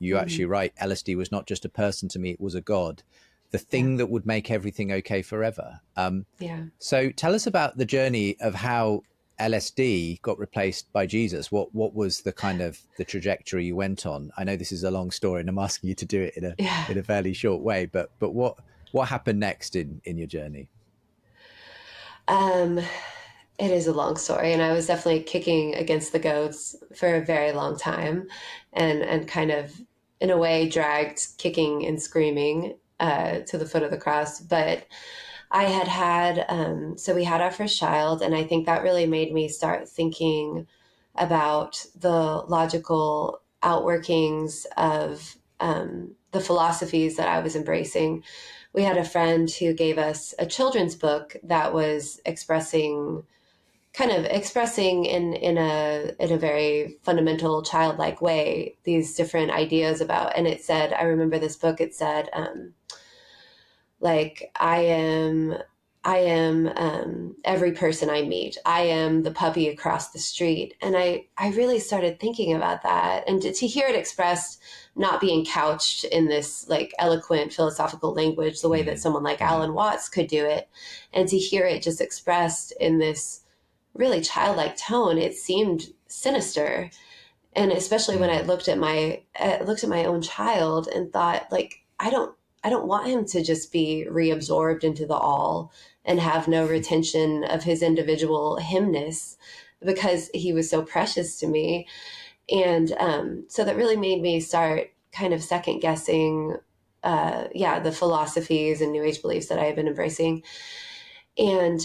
you actually write, LSD was not just a person to me, it was a god, the thing that would make everything okay forever. So tell us about the journey of how LSD got replaced by Jesus. What was the kind of the trajectory you went on? I know this is a long story and I'm asking you to do it in a fairly short way, but what happened next in your journey? It is a long story, and I was definitely kicking against the goats for a very long time, and kind of in a way dragged kicking and screaming to the foot of the cross. But I so we had our first child, and I think that really made me start thinking about the logical outworkings of the philosophies that I was embracing. We had a friend who gave us a children's book that was expressing in a very fundamental childlike way these different ideas about, and it said, I remember this book, it said, like, I am every person I meet. I am the puppy across the street. And I really started thinking about that. And to hear it expressed, not being couched in this like eloquent philosophical language, the way that someone like Alan Watts could do it, and to hear it just expressed in this really childlike tone, it seemed sinister. And especially when I looked at my own child and thought, like, I don't want him to just be reabsorbed into the all and have no retention of his individual himness, because he was so precious to me. And so that really made me start kind of second guessing, the philosophies and New Age beliefs that I had been embracing. And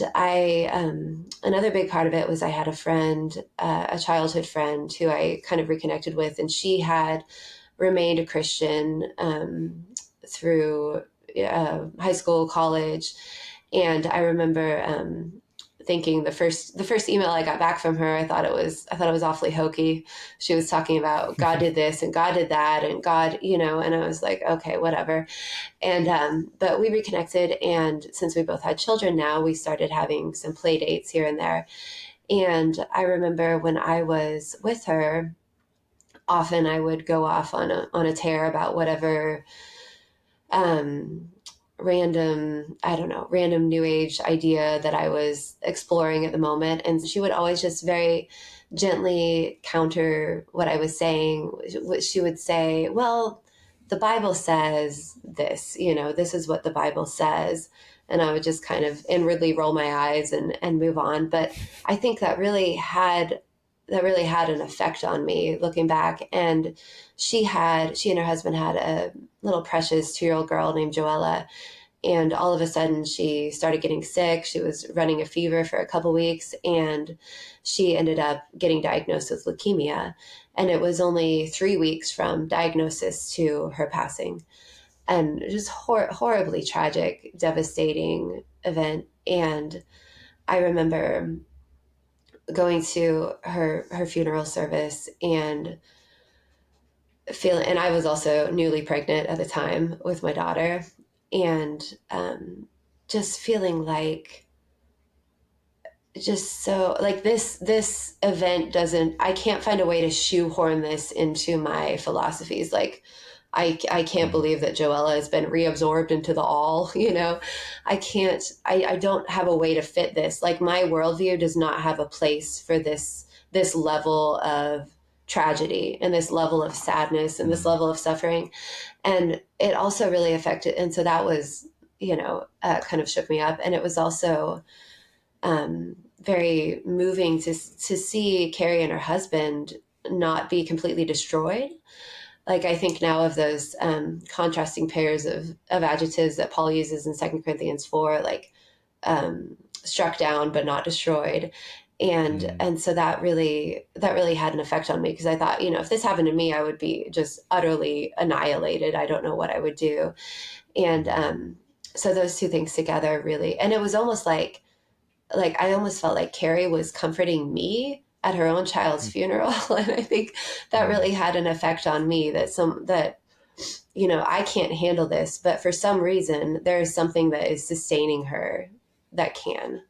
another big part of it was I had a friend, a childhood friend who I kind of reconnected with, and she had remained a Christian through high school, college. And I remember thinking the first email I got back from her, I thought it was awfully hokey. She was talking about God did this and God did that and God, and I was like, okay, whatever. And but we reconnected, and since we both had children now, we started having some play dates here and there. And I remember when I was with her, often I would go off on a tear about whatever random new age idea that I was exploring at the moment. And she would always just very gently counter what I was saying. She would say, well, the Bible says this, this is what the Bible says. And I would just kind of inwardly roll my eyes and move on. But I think that really had an effect on me looking back. And she and her husband had a little precious 2-year-old girl named Joella. And all of a sudden she started getting sick. She was running a fever for a couple weeks, and she ended up getting diagnosed with leukemia. And it was only 3 weeks from diagnosis to her passing. And just horribly tragic, devastating event. And I remember going to her funeral service and I was also newly pregnant at the time with my daughter, and just feeling like, just so like this event doesn't, I can't find a way to shoehorn this into my philosophies. Like, I can't believe that Joella has been reabsorbed into the all, I don't have a way to fit this. Like, my worldview does not have a place for this level of tragedy and this level of sadness and this level of suffering. And it also really affected. And so that was, kind of shook me up. And it was also very moving to see Carrie and her husband not be completely destroyed. Like, I think now of those contrasting pairs of adjectives that Paul uses in 2 Corinthians 4, like struck down but not destroyed. And so that really had an effect on me, because I thought, if this happened to me, I would be just utterly annihilated. I don't know what I would do. And so those two things together really, and it was almost like I almost felt like Carrie was comforting me at her own child's funeral. And I think that really had an effect on me, that I can't handle this, but for some reason there is something that is sustaining her that can.